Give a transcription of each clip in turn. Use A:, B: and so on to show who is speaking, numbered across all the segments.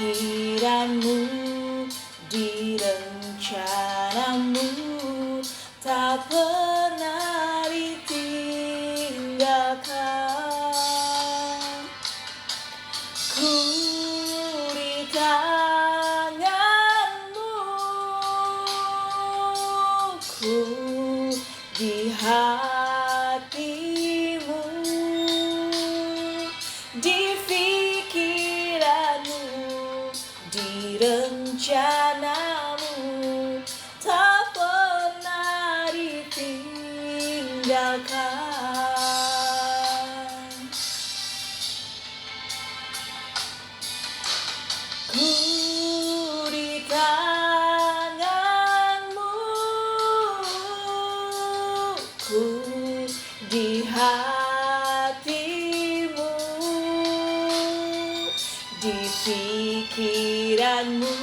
A: pikiranmu, di rencanamu, tak pernah ditinggalkan. Ku di tanganmu, ku di hatimu, di pikiranmu, di rencanamu, tak pernah ditinggalkan. Ku di tanganmu, ku di hatimu, di pikiranmu,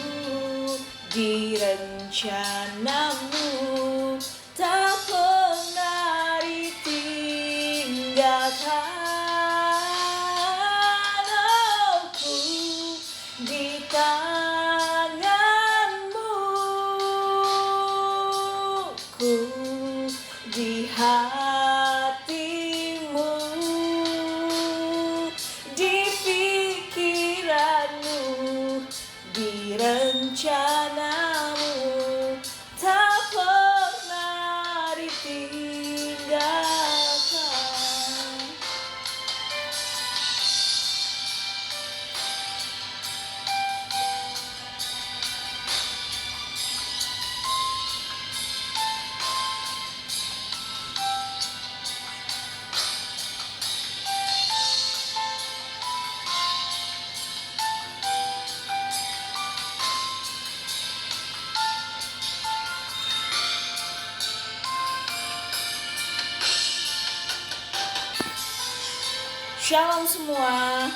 A: di rencanamu, tak pernah ditinggalkan. Aku di tanganmu, ku di hatimu, di pikiranmu, di rencanamu, tak pernah ditinggalkan. Shalom semua,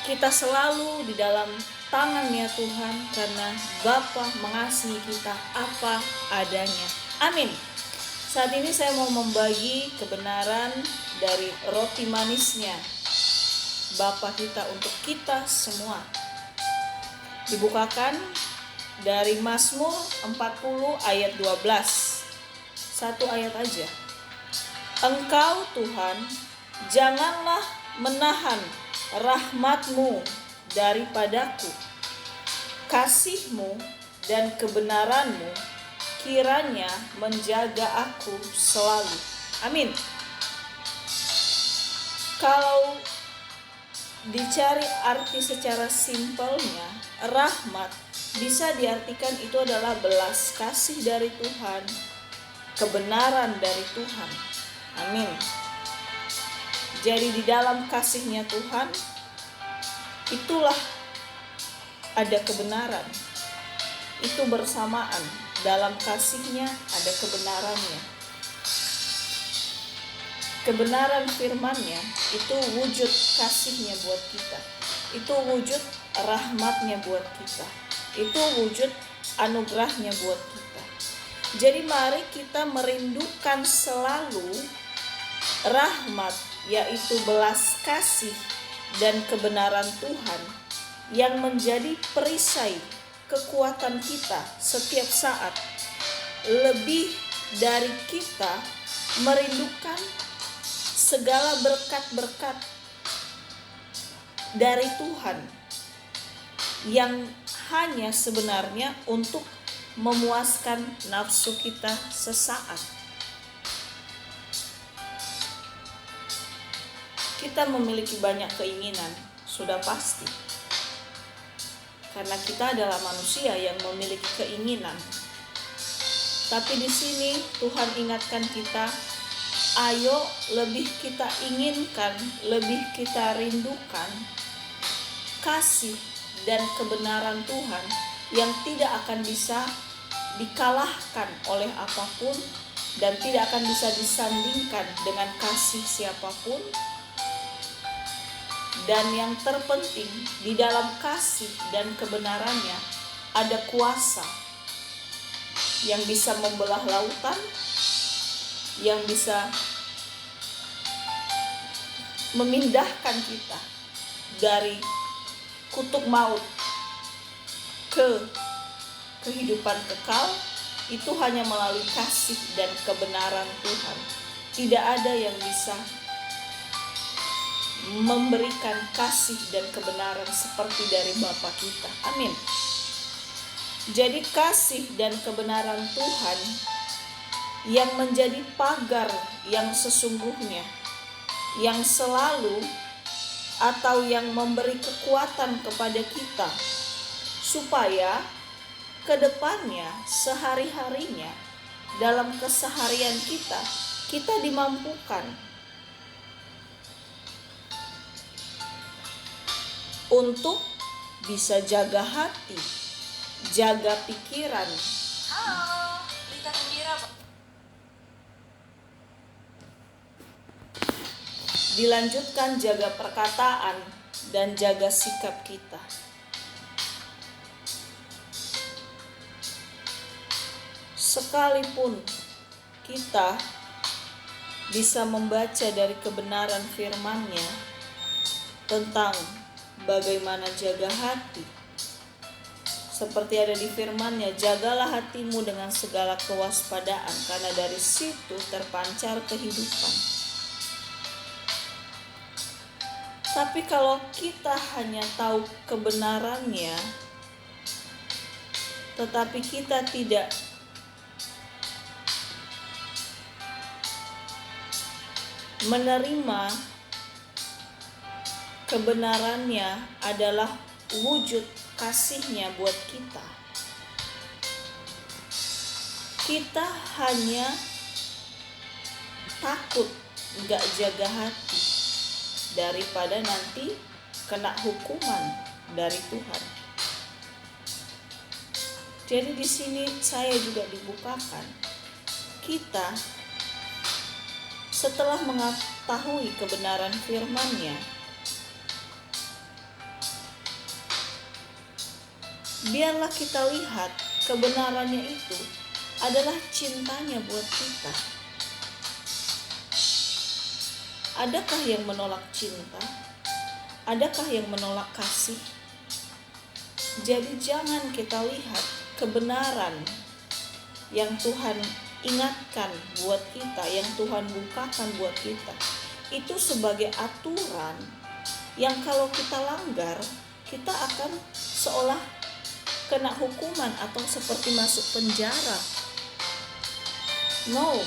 A: kita selalu di dalam tangan-Nya Tuhan karena Bapa mengasihi kita apa adanya. Amin. Saat ini saya mau membagi kebenaran dari roti manisnya Bapa kita untuk kita semua. Dibukakan dari Mazmur 40 ayat 12. Satu ayat aja. Engkau Tuhan, janganlah menahan rahmat-Mu daripadaku. Kasih-Mu dan kebenaran-Mu kiranya menjaga aku selalu. Amin. Kalau dicari arti secara simpelnya, rahmat bisa diartikan itu adalah belas kasih dari Tuhan, kebenaran dari Tuhan. Amin. Jadi di dalam kasih-Nya Tuhan, itulah ada kebenaran. Itu bersamaan. Dalam kasih-Nya ada kebenarannya. Kebenaran firman-Nya itu wujud kasih-Nya buat kita. Itu wujud rahmat-Nya buat kita. Itu wujud anugerah-Nya buat kita. Jadi mari kita merindukan selalu rahmat, yaitu belas kasih dan kebenaran Tuhan yang menjadi perisai kekuatan kita setiap saat. Lebih dari kita merindukan segala berkat-berkat dari Tuhan yang hanya sebenarnya untuk memuaskan nafsu kita sesaat. Kita memiliki banyak keinginan, sudah pasti. Karena kita adalah manusia yang memiliki keinginan. Tapi di sini Tuhan ingatkan kita, ayo lebih kita inginkan, lebih kita rindukan kasih dan kebenaran Tuhan yang tidak akan bisa dikalahkan oleh apapun dan tidak akan bisa disandingkan dengan kasih siapapun. Dan yang terpenting, di dalam kasih dan kebenarannya ada kuasa yang bisa membelah lautan, yang bisa memindahkan kita dari kutuk maut ke kehidupan kekal itu hanya melalui kasih dan kebenaran Tuhan. Tidak ada yang bisa memberikan kasih dan kebenaran seperti dari Bapa kita. Amin. Jadi kasih dan kebenaran Tuhan yang menjadi pagar yang sesungguhnya, yang selalu atau yang memberi kekuatan kepada kita supaya kedepannya, sehari-harinya, dalam keseharian kita dimampukan untuk bisa jaga hati, jaga pikiran.
B: Halo, Lita Gembira.
A: Dilanjutkan jaga perkataan dan jaga sikap kita. Sekalipun kita bisa membaca dari kebenaran firman-Nya tentang bagaimana jaga hati, seperti ada di firman-Nya, jagalah hatimu dengan segala kewaspadaan, karena dari situ terpancar kehidupan. Tapi kalau kita hanya tahu kebenarannya, tetapi kita tidak menerima kebenarannya adalah wujud kasih-Nya buat kita, kita hanya takut gak jaga hati daripada nanti kena hukuman dari Tuhan. Jadi di sini saya juga dibukakan, kita setelah mengetahui kebenaran firman-Nya, biarlah kita lihat kebenarannya itu adalah cintanya buat kita. Adakah yang menolak cinta? Adakah yang menolak kasih? Jadi jangan kita lihat kebenaran yang Tuhan ingatkan buat kita, yang Tuhan bukakan buat kita, itu sebagai aturan yang kalau kita langgar, kita akan seolah kena hukuman atau seperti masuk penjara. No,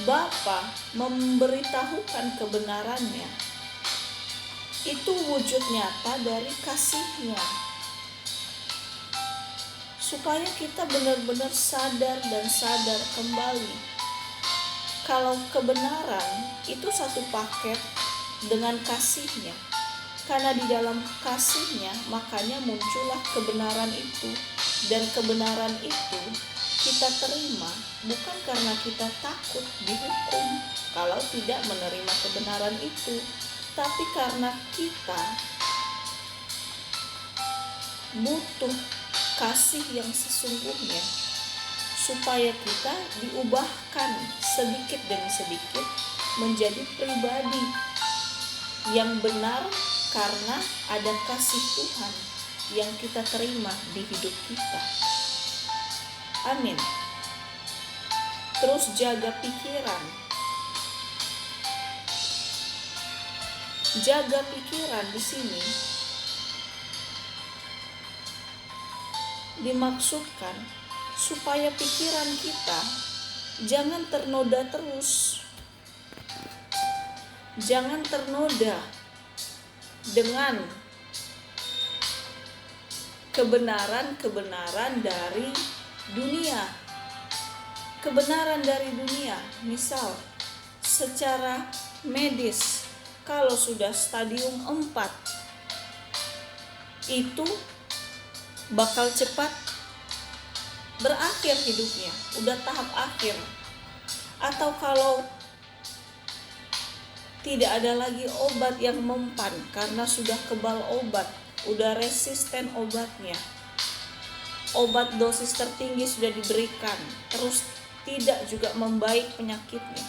A: Bapa memberitahukan kebenarannya. Itu wujud nyata dari kasih-Nya, supaya kita benar-benar sadar dan sadar kembali kalau kebenaran itu satu paket dengan kasih-Nya. Karena di dalam kasih-Nya makanya muncullah kebenaran itu, dan kebenaran itu kita terima bukan karena kita takut dihukum kalau tidak menerima kebenaran itu, tapi karena kita butuh kasih yang sesungguhnya, supaya kita diubahkan sedikit demi sedikit menjadi pribadi yang benar karena ada kasih Tuhan yang kita terima di hidup kita. Amin. Terus jaga pikiran. Jaga pikiran di sini dimaksudkan supaya pikiran kita jangan ternoda terus. Jangan ternoda dengan kebenaran-kebenaran dari dunia. Kebenaran dari dunia, misal secara medis, kalau sudah stadium 4 itu bakal cepat berakhir hidupnya, udah tahap akhir. Atau kalau tidak ada lagi obat yang mempan karena sudah kebal obat, udah resisten obatnya, obat dosis tertinggi sudah diberikan, terus tidak juga membaik penyakitnya,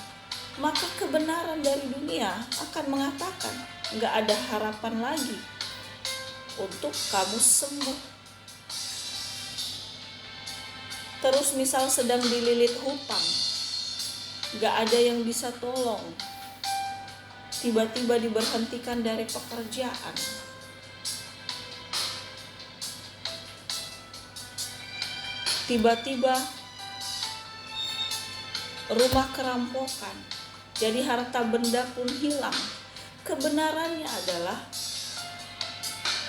A: maka kebenaran dari dunia akan mengatakan gak ada harapan lagi untuk kamu sembuh. Terus misal sedang dililit hutang, gak ada yang bisa tolong, tiba-tiba diberhentikan dari pekerjaan. Tiba-tiba rumah kerampokan, jadi harta benda pun hilang. Kebenarannya adalah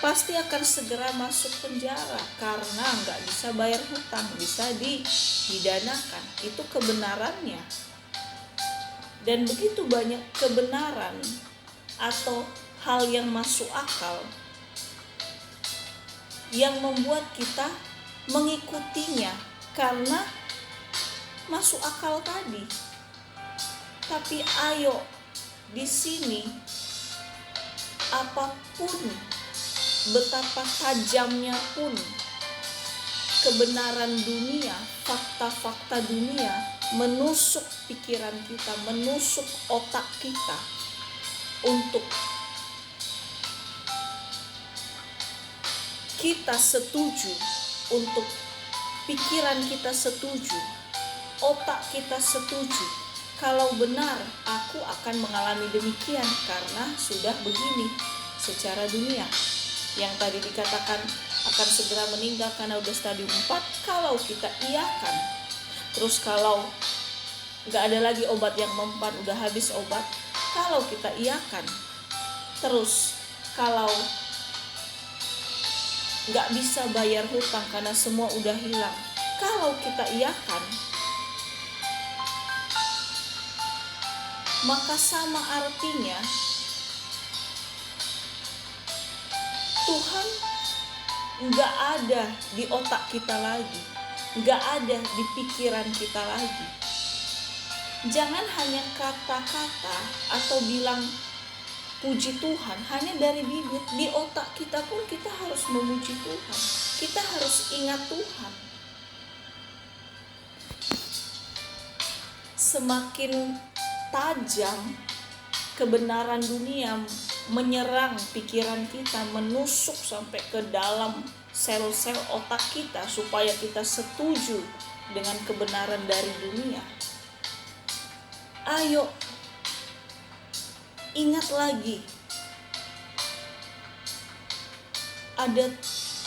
A: pasti akan segera masuk penjara karena nggak bisa bayar hutang, bisa dipidanakan. Itu kebenarannya. Dan begitu banyak kebenaran atau hal yang masuk akal yang membuat kita mengikutinya karena masuk akal tadi. Tapi ayo, di sini apapun, betapa tajamnya pun kebenaran dunia, fakta-fakta dunia menusuk pikiran kita, menusuk otak kita untuk kita setuju, untuk pikiran kita setuju, otak kita setuju. Kalau benar, aku akan mengalami demikian karena sudah begini secara dunia. Yang tadi dikatakan akan segera meninggal karena udah stadium 4, kalau kita iakan. Terus kalau gak ada lagi obat yang mempan, udah habis obat, kalau kita iakan. Terus kalau gak bisa bayar hutang karena semua udah hilang, kalau kita iakan, maka sama artinya Tuhan gak ada di otak kita lagi, gak ada di pikiran kita lagi. Jangan hanya kata-kata atau bilang puji Tuhan hanya dari bibir, di otak kita pun kita harus memuji Tuhan, kita harus ingat Tuhan. Semakin tajam kebenaran dunia menyerang pikiran kita, menusuk sampai ke dalam sel-sel otak kita supaya kita setuju dengan kebenaran dari dunia. Ayo, ingat lagi, ada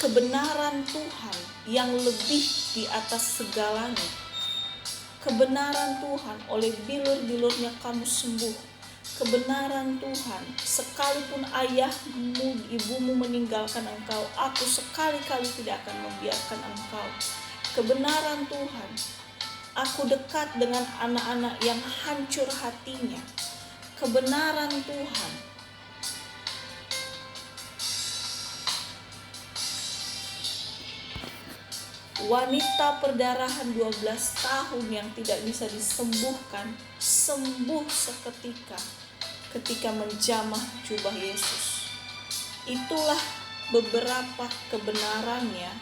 A: kebenaran Tuhan yang lebih di atas segalanya. Kebenaran Tuhan, oleh bilur-bilurnya kamu sembuh. Kebenaran Tuhan, sekalipun ayahmu, ibumu meninggalkan engkau, aku sekali-kali tidak akan membiarkan engkau. Kebenaran Tuhan, aku dekat dengan anak-anak yang hancur hatinya. Kebenaran Tuhan, wanita perdarahan 12 tahun yang tidak bisa disembuhkan, sembuh seketika ketika menjamah jubah Yesus. Itulah beberapa kebenarannya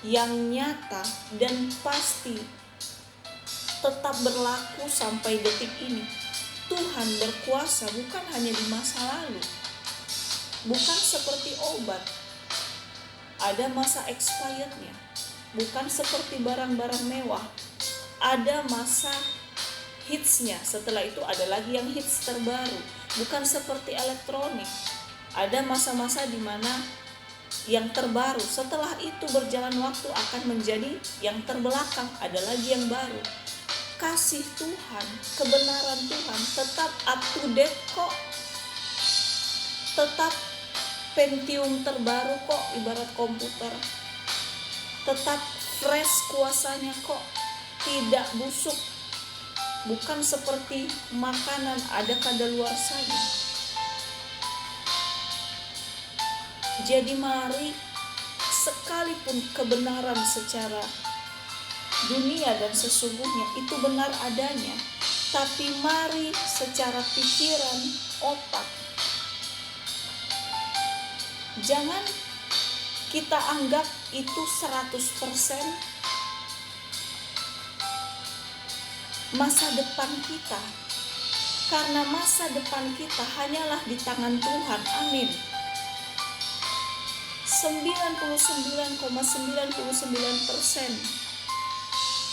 A: yang nyata dan pasti tetap berlaku sampai detik ini. Tuhan berkuasa bukan hanya di masa lalu, bukan seperti obat, ada masa expirednya. Bukan seperti barang-barang mewah, ada masa hitsnya, setelah itu ada lagi yang hits terbaru. Bukan seperti elektronik, ada masa-masa di mana yang terbaru, setelah itu berjalan waktu akan menjadi yang terbelakang, ada lagi yang baru. Kasih Tuhan, kebenaran Tuhan tetap up to date kok, tetap Pentium terbaru kok, ibarat komputer, tetap fresh kuasanya kok, tidak busuk. Bukan seperti makanan ada kadaluarsanya. Jadi mari, sekalipun kebenaran secara dunia dan sesungguhnya itu benar adanya, tapi mari secara pikiran, otak, jangan kita anggap itu 100% masa depan kita. Karena masa depan kita hanyalah di tangan Tuhan. Amin. 99,99%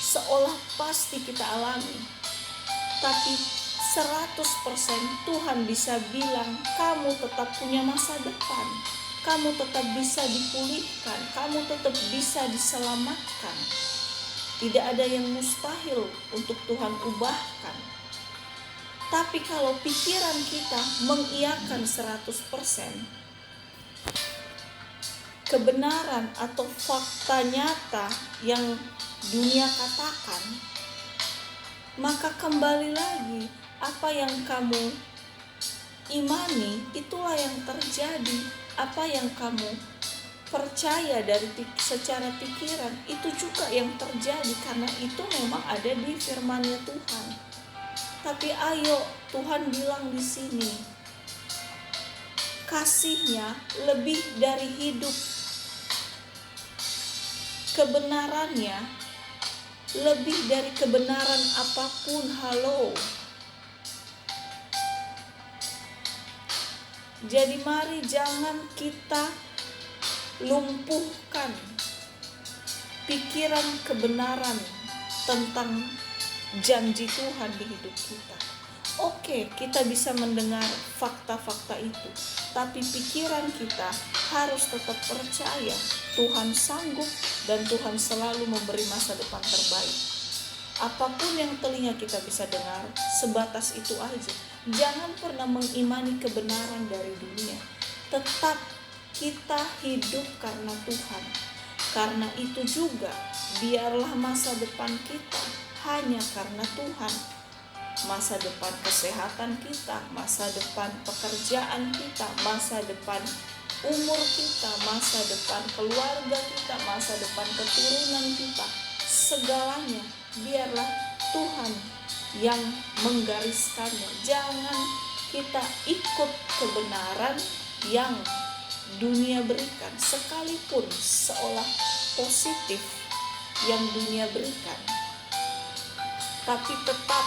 A: seolah pasti kita alami. Tapi 100% Tuhan bisa bilang kamu tetap punya masa depan. Kamu tetap bisa dipulihkan, kamu tetap bisa diselamatkan. Tidak ada yang mustahil untuk Tuhan ubahkan. Tapi kalau pikiran kita mengiyakan 100%, kebenaran atau fakta nyata yang dunia katakan, maka kembali lagi apa yang kamu imani itulah yang terjadi. Apa yang kamu percaya secara pikiran itu juga yang terjadi, karena itu memang ada di firman-Nya Tuhan. Tapi ayo, Tuhan bilang di sini, kasih-Nya lebih dari hidup. Kebenarannya lebih dari kebenaran apapun. Halo. Jadi mari jangan kita lumpuhkan pikiran kebenaran tentang janji Tuhan di hidup kita. Oke, kita bisa mendengar fakta-fakta itu, tapi pikiran kita harus tetap percaya Tuhan sanggup dan Tuhan selalu memberi masa depan terbaik. Apapun yang telinga kita bisa dengar, sebatas itu aja. Jangan pernah mengimani kebenaran dari dunia. Tetap kita hidup karena Tuhan. Karena itu juga, biarlah masa depan kita hanya karena Tuhan. Masa depan kesehatan kita, masa depan pekerjaan kita, masa depan umur kita, masa depan keluarga kita, masa depan keturunan kita, segalanya biarlah Tuhan yang menggariskannya. Jangan kita ikut kebenaran yang dunia berikan, sekalipun seolah positif yang dunia berikan, tapi tetap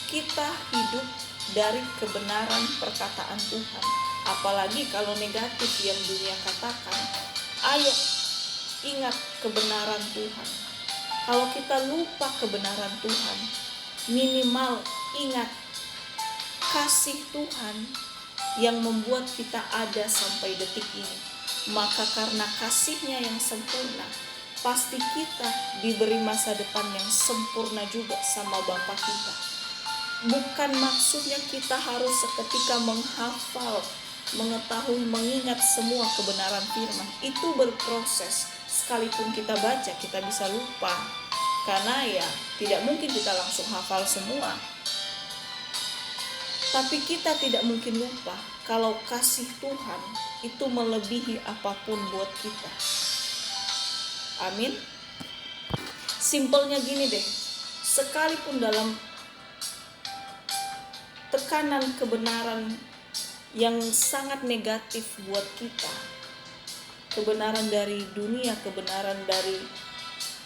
A: kita hidup dari kebenaran perkataan Tuhan. Apalagi kalau negatif yang dunia katakan, ayo ingat kebenaran Tuhan. Kalau kita lupa kebenaran Tuhan, minimal ingat kasih Tuhan yang membuat kita ada sampai detik ini. Maka karena kasih-Nya yang sempurna, pasti kita diberi masa depan yang sempurna juga sama Bapa kita. Bukan maksudnya kita harus seketika menghafal, mengetahui, mengingat semua kebenaran firman. Itu berproses. Sekalipun kita baca, kita bisa lupa. Karena ya tidak mungkin kita langsung hafal semua. Tapi kita tidak mungkin lupa kalau kasih Tuhan itu melebihi apapun buat kita. Amin. Simpelnya gini deh, sekalipun dalam tekanan kebenaran yang sangat negatif buat kita, kebenaran dari dunia, kebenaran dari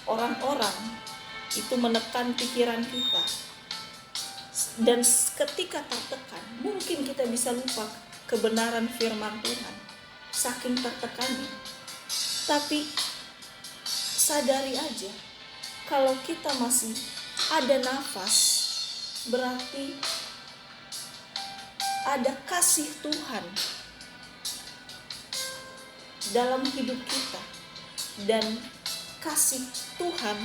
A: orang-orang, itu menekan pikiran kita. Dan ketika tertekan, mungkin kita bisa lupa kebenaran firman Tuhan, saking tertekannya. Tapi sadari aja, kalau kita masih ada nafas, berarti ada kasih Tuhan dalam hidup kita. Dan kasih Tuhan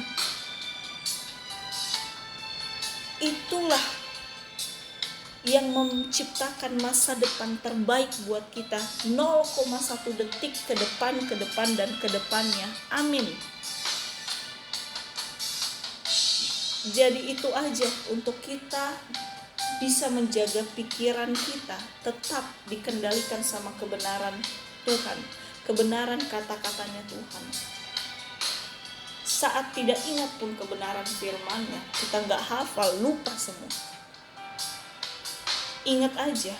A: itulah yang menciptakan masa depan terbaik buat kita 0,1 detik ke depan dan ke depannya. Amin. Jadi itu aja untuk kita bisa menjaga pikiran kita tetap dikendalikan sama kebenaran Tuhan, kebenaran kata-katanya Tuhan. Saat tidak ingat pun kebenaran firman-Nya, kita gak hafal, lupa semua. Ingat aja,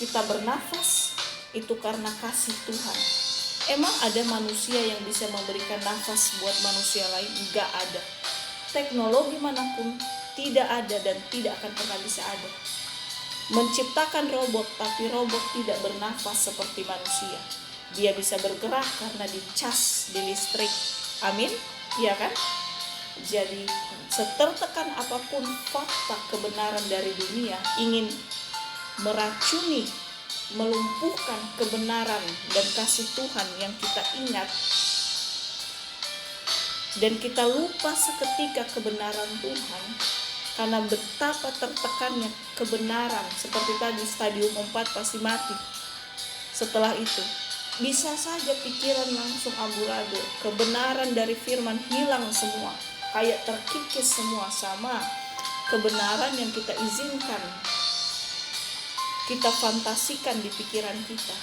A: kita bernafas itu karena kasih Tuhan. Emang ada manusia yang bisa memberikan nafas buat manusia lain? Gak ada. Teknologi manapun tidak ada dan tidak akan pernah bisa ada. Menciptakan robot, tapi robot tidak bernafas seperti manusia. Dia bisa bergerak karena dicas di listrik. Amin, iya kan? Jadi setertekan apapun fakta kebenaran dari dunia ingin meracuni, melumpuhkan kebenaran dan kasih Tuhan yang kita ingat, dan kita lupa seketika kebenaran Tuhan karena betapa tertekannya kebenaran. Seperti tadi stadium 4 pasti mati. Setelah itu bisa saja pikiran langsung amburadul, kebenaran dari firman hilang semua, kayak terkikis semua sama kebenaran yang kita izinkan, kita fantasikan di pikiran kita.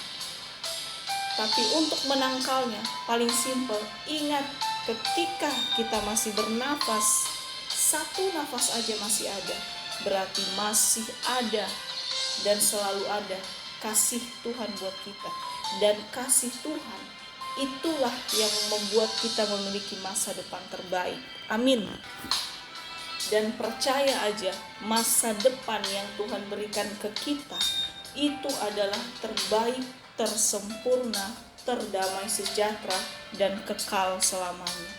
A: Tapi untuk menangkalnya paling simpel, ingat ketika kita masih bernafas, satu nafas aja masih ada, berarti masih ada dan selalu ada kasih Tuhan buat kita. Dan kasih Tuhan itulah yang membuat kita memiliki masa depan terbaik. Amin. Dan percaya aja, masa depan yang Tuhan berikan ke kita itu adalah terbaik, tersempurna, terdamai sejahtera, dan kekal selamanya.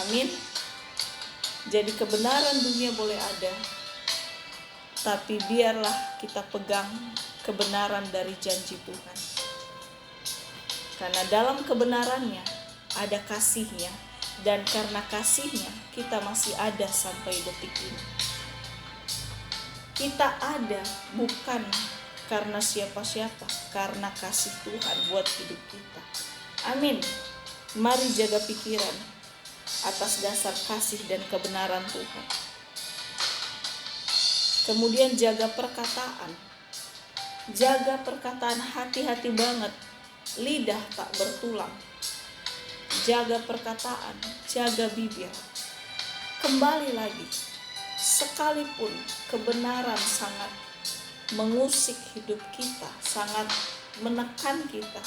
A: Amin. Jadi kebenaran dunia boleh ada, tapi biarlah kita pegang kebenaran dari janji Tuhan. Karena dalam kebenarannya ada kasihnya, dan karena kasihnya kita masih ada sampai detik ini. Kita ada bukan karena siapa-siapa, karena kasih Tuhan buat hidup kita. Amin. Mari jaga pikiran atas dasar kasih dan kebenaran Tuhan. Kemudian jaga perkataan. Jaga perkataan, hati-hati banget. Lidah tak bertulang. Jaga perkataan, jaga bibir. Kembali lagi, sekalipun kebenaran sangat mengusik hidup kita, sangat menekan kita,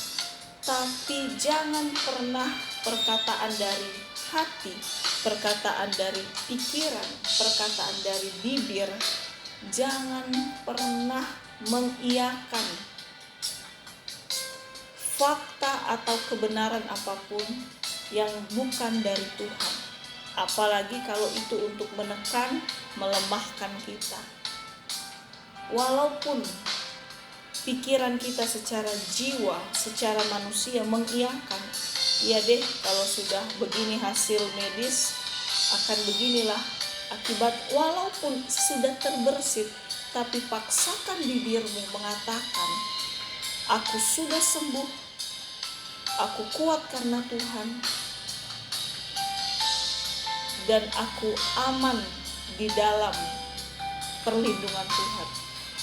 A: tapi jangan pernah perkataan dari hati, perkataan dari pikiran, perkataan dari bibir, jangan pernah mengiyakan fakta atau kebenaran apapun yang bukan dari Tuhan. Apalagi kalau itu untuk menekan, melemahkan kita. Walaupun pikiran kita secara jiwa, secara manusia mengiyakan, ya deh kalau sudah begini hasil medis, akan beginilah akibat. Walaupun sudah terbersit, tapi paksakan bibirmu mengatakan, aku sudah sembuh, aku kuat karena Tuhan, dan aku aman di dalam perlindungan Tuhan.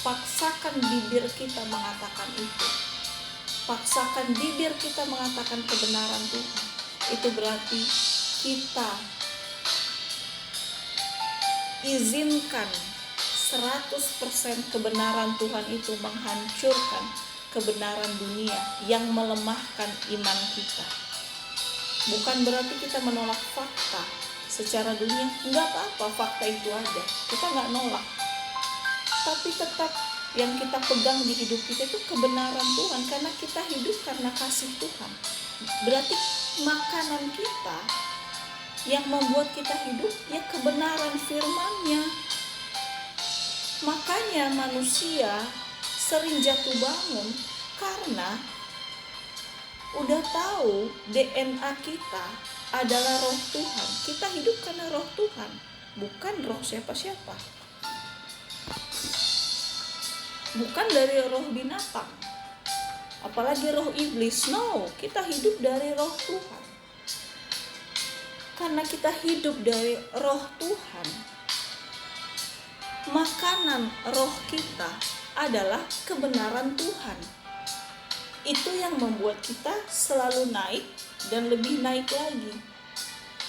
A: Paksakan bibir kita mengatakan itu. Paksakan bibir kita mengatakan kebenaran Tuhan. Itu berarti kita izinkan 100% kebenaran Tuhan itu menghancurkan kebenaran dunia yang melemahkan iman kita. Bukan berarti kita menolak fakta secara dunia. Enggak apa-apa, fakta itu ada, kita enggak nolak. Tapi tetap yang kita pegang di hidup kita itu kebenaran Tuhan, karena kita hidup karena kasih Tuhan. Berarti makanan kita yang membuat kita hidup ya kebenaran firman-Nya. Makanya manusia sering jatuh bangun karena udah tahu DNA kita adalah roh Tuhan. Kita hidup karena roh Tuhan, bukan roh siapa-siapa. Bukan dari roh binatang, apalagi roh iblis. No, kita hidup dari roh Tuhan. Karena kita hidup dari roh Tuhan, makanan roh kita adalah kebenaran Tuhan. Itu yang membuat kita selalu naik dan lebih naik lagi.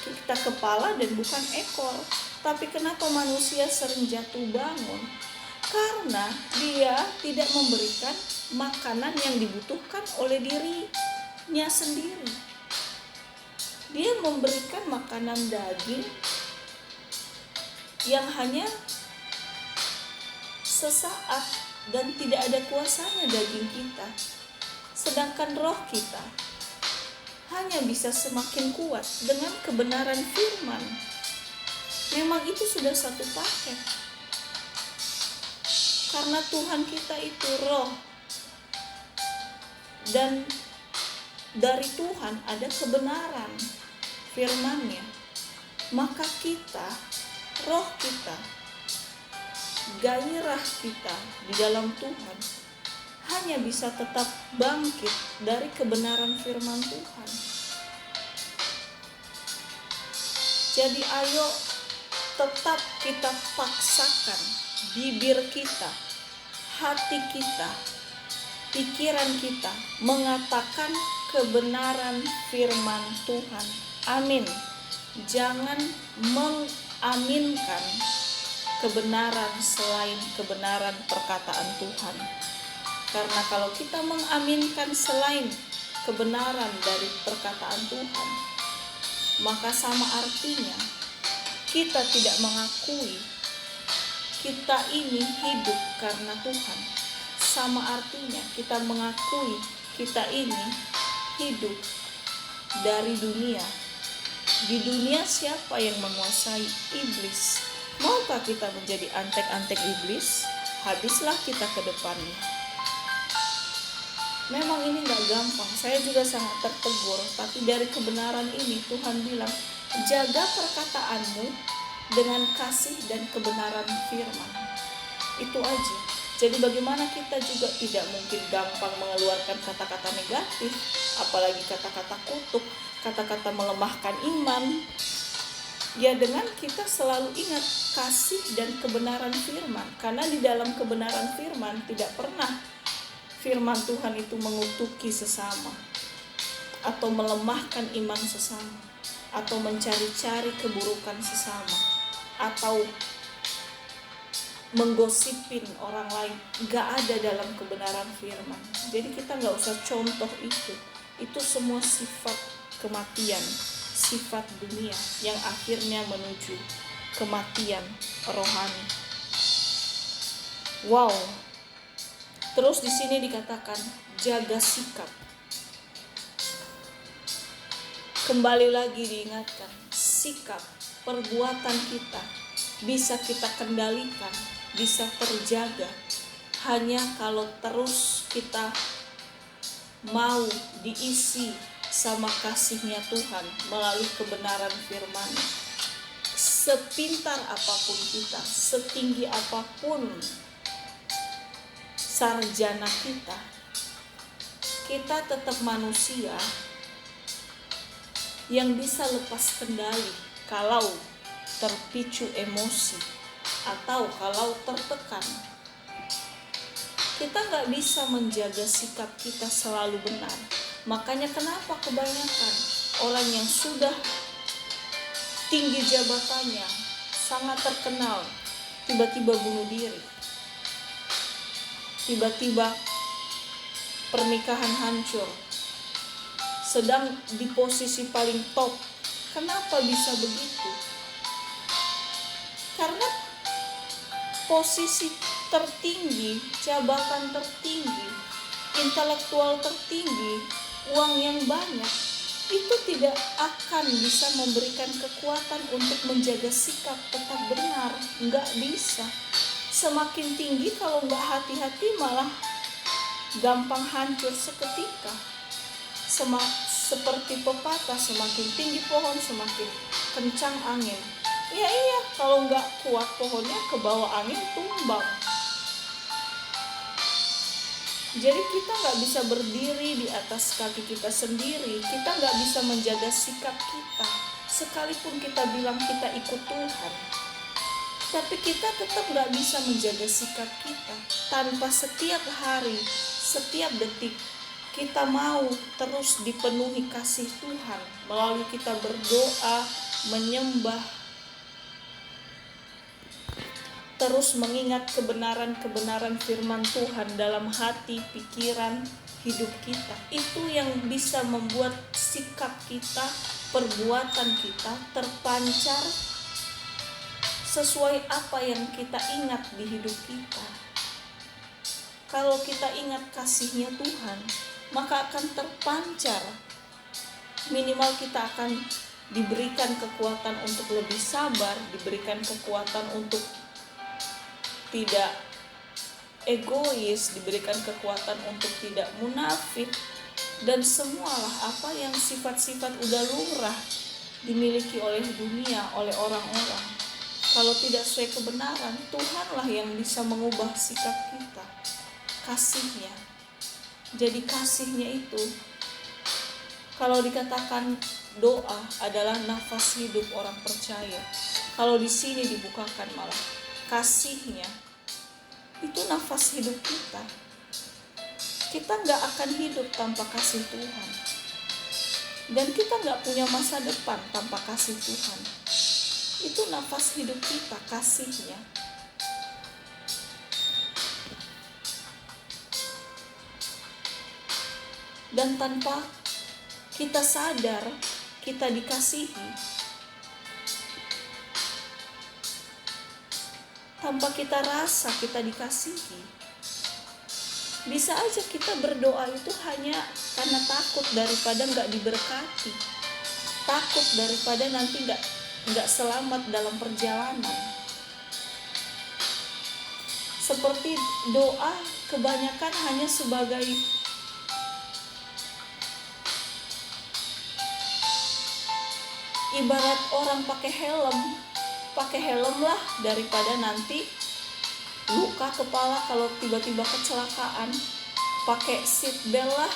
A: Kita kepala dan bukan ekor. Tapi kenapa manusia sering jatuh bangun? Karena dia tidak memberikan makanan yang dibutuhkan oleh dirinya sendiri. Dia memberikan makanan daging yang hanya sesaat dan tidak ada kuasanya daging kita. Sedangkan roh kita hanya bisa semakin kuat dengan kebenaran firman. Memang itu sudah satu paket. Karena Tuhan kita itu roh. Dan dari Tuhan ada kebenaran firman-Nya. Maka kita, roh kita, gairah kita di dalam Tuhan hanya bisa tetap bangkit dari kebenaran firman Tuhan. Jadi ayo tetap kita paksakan bibir kita, hati kita, pikiran kita mengatakan kebenaran firman Tuhan. Amin. Jangan mengaminkan kebenaran selain kebenaran perkataan Tuhan. Karena kalau kita mengaminkan selain kebenaran dari perkataan Tuhan, maka sama artinya kita tidak mengakui kita ini hidup karena Tuhan. Sama artinya kita mengakui kita ini hidup dari dunia. Di dunia siapa yang menguasai? Iblis. Maukah kita menjadi antek-antek iblis? Habislah kita ke depannya. Memang ini gak gampang, saya juga sangat tertegur. Tapi dari kebenaran ini Tuhan bilang, jaga perkataanmu dengan kasih dan kebenaran firman. Itu aja. Jadi bagaimana kita juga tidak mungkin gampang mengeluarkan kata-kata negatif, apalagi kata-kata kutuk, kata-kata melemahkan iman. Ya dengan kita selalu ingat kasih dan kebenaran firman. Karena di dalam kebenaran firman tidak pernah firman Tuhan itu mengutuki sesama, atau melemahkan iman sesama, atau mencari-cari keburukan sesama, atau menggosipin orang lain. Gak ada dalam kebenaran firman. Jadi kita gak usah contoh itu. Itu semua sifat kematian, sifat dunia yang akhirnya menuju kematian rohani. Wow. Terus di sini dikatakan jaga sikap. Kembali lagi diingatkan, sikap, perbuatan kita bisa kita kendalikan, bisa terjaga hanya kalau terus kita mau diisi sama kasih-Nya Tuhan melalui kebenaran firman. Sepintar apapun kita, setinggi apapun sarjana kita tetap manusia yang bisa lepas kendali kalau terpicu emosi atau kalau tertekan. Kita gak bisa menjaga sikap kita selalu benar. Makanya kenapa kebanyakan orang yang sudah tinggi jabatannya, sangat terkenal, tiba-tiba bunuh diri. Tiba-tiba pernikahan hancur. Sedang di posisi paling top. Kenapa bisa begitu? Karena posisi tertinggi, jabatan tertinggi, intelektual tertinggi, uang yang banyak, itu tidak akan bisa memberikan kekuatan untuk menjaga sikap tetap benar. Nggak bisa. Semakin tinggi kalau nggak hati-hati malah gampang hancur seketika. Seperti pepatah, semakin tinggi pohon semakin kencang angin. Ya iya, kalau nggak kuat pohonnya ke bawah angin tumbang. Jadi kita nggak bisa berdiri di atas kaki kita sendiri. Kita nggak bisa menjaga sikap kita. Sekalipun kita bilang kita ikut Tuhan, tapi kita tetap gak bisa menjaga sikap kita. Tanpa setiap hari, setiap detik kita mau terus dipenuhi kasih Tuhan melalui kita berdoa, menyembah, terus mengingat kebenaran-kebenaran firman Tuhan dalam hati, pikiran, hidup kita. Itu yang bisa membuat sikap kita, perbuatan kita terpancar sesuai apa yang kita ingat di hidup kita. Kalau kita ingat kasih-Nya Tuhan, maka akan terpancar. Minimal kita akan diberikan kekuatan untuk lebih sabar, diberikan kekuatan untuk tidak egois, diberikan kekuatan untuk tidak munafik, dan semualah apa yang sifat-sifat udah lumrah dimiliki oleh dunia, oleh orang-orang. Kalau tidak sesuai kebenaran, Tuhanlah yang bisa mengubah sikap kita. Kasihnya. Jadi kasihnya itu, kalau dikatakan doa adalah nafas hidup orang percaya. Kalau di sini dibukakan malah kasihnya, itu nafas hidup kita. Kita gak akan hidup tanpa kasih Tuhan. Dan kita gak punya masa depan tanpa kasih Tuhan. Itu nafas hidup kita, kasihnya. Dan tanpa kita sadar kita dikasihi, tanpa kita rasa kita dikasihi, bisa aja kita berdoa itu hanya karena takut daripada gak diberkati, takut daripada nanti gak selamat dalam perjalanan. Seperti doa kebanyakan hanya sebagai ibarat orang pakai helm lah, daripada nanti luka kepala kalau tiba-tiba kecelakaan. Pakai seat belt lah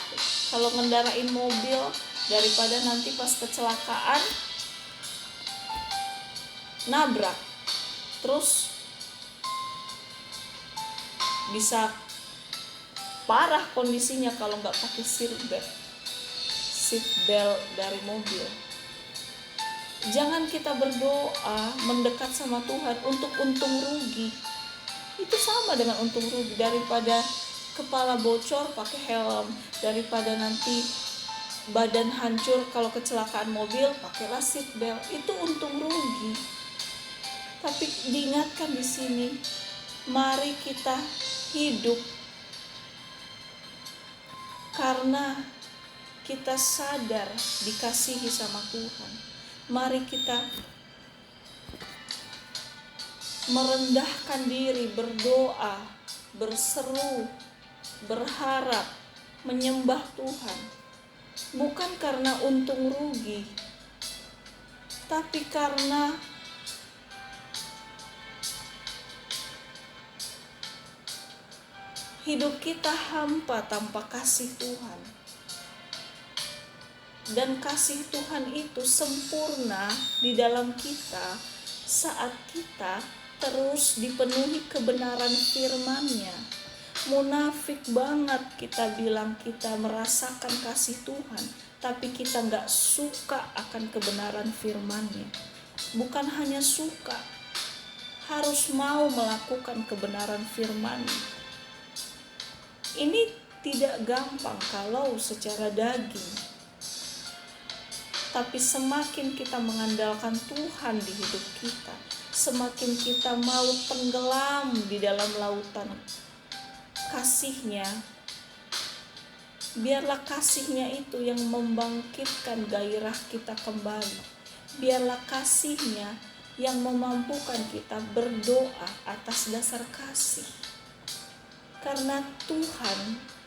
A: kalau ngendarain mobil, daripada nanti pas kecelakaan nabrak, terus bisa parah kondisinya kalau nggak pakai seat belt dari mobil. Jangan kita berdoa mendekat sama Tuhan untuk untung rugi. Itu sama dengan untung rugi, daripada kepala bocor pakai helm, daripada nanti badan hancur kalau kecelakaan mobil, pakailah seat belt. Itu untung rugi. Tapi diingatkan di sini, mari kita hidup karena kita sadar dikasihi sama Tuhan. Mari kita merendahkan diri, berdoa, berseru, berharap, menyembah Tuhan. Bukan karena untung rugi, tapi karena hidup kita hampa tanpa kasih Tuhan. Dan kasih Tuhan itu sempurna di dalam kita saat kita terus dipenuhi kebenaran firman-Nya. Munafik banget kita bilang kita merasakan kasih Tuhan, tapi kita gak suka akan kebenaran firman-Nya. Bukan hanya suka, harus mau melakukan kebenaran firman-Nya. Ini tidak gampang kalau secara daging. Tapi semakin kita mengandalkan Tuhan di hidup kita, semakin kita mau tenggelam di dalam lautan kasih-Nya. Biarlah kasih-Nya itu yang membangkitkan gairah kita kembali. Biarlah kasih-Nya yang memampukan kita berdoa atas dasar kasih. Karena Tuhan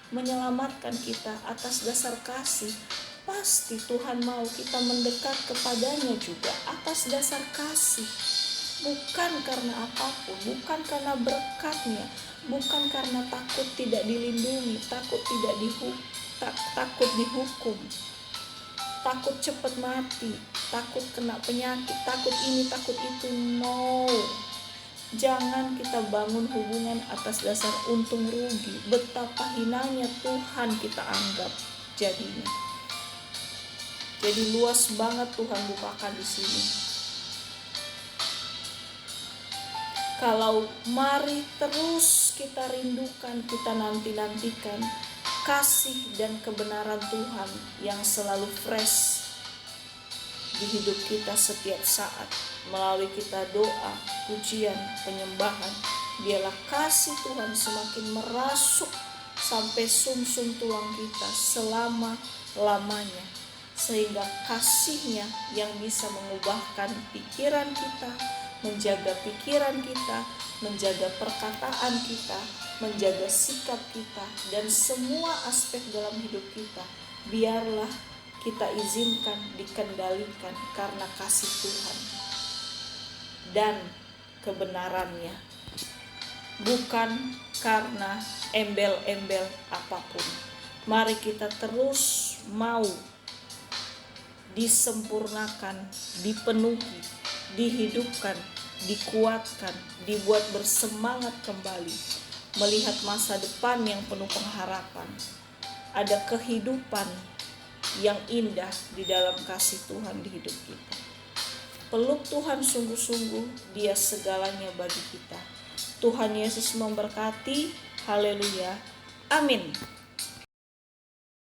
A: menyelamatkan kita atas dasar kasih, pasti Tuhan mau kita mendekat kepadanya juga atas dasar kasih. Bukan karena apapun, bukan karena berkat-Nya, bukan karena takut tidak dilindungi, takut dihukum, takut cepat mati, takut kena penyakit, takut ini, takut itu. No. Jangan kita bangun hubungan atas dasar untung rugi. Betapa hinanya Tuhan kita anggap jadinya. Jadi luas banget Tuhan bukakan di sini. Kalau mari terus kita rindukan, kita nantikan kasih dan kebenaran Tuhan yang selalu fresh di hidup kita setiap saat. Melalui kita doa, pujian, penyembahan, biarlah kasih Tuhan semakin merasuk sampai sumsum tulang kita selama-lamanya. sehingga kasih-Nya yang bisa mengubahkan pikiran kita, menjaga pikiran kita, menjaga perkataan kita, menjaga sikap kita, dan semua aspek dalam hidup kita, biarlah kita izinkan dikendalikan karena kasih Tuhan dan kebenarannya, bukan karena embel-embel apapun. Mari kita terus mau disempurnakan, dipenuhi, dihidupkan, dikuatkan, dibuat bersemangat kembali, melihat masa depan yang penuh pengharapan. Ada kehidupan yang indah di dalam kasih Tuhan di hidup kita. Peluk Tuhan sungguh-sungguh, Dia segalanya bagi kita. Tuhan Yesus memberkati. Haleluya. Amin.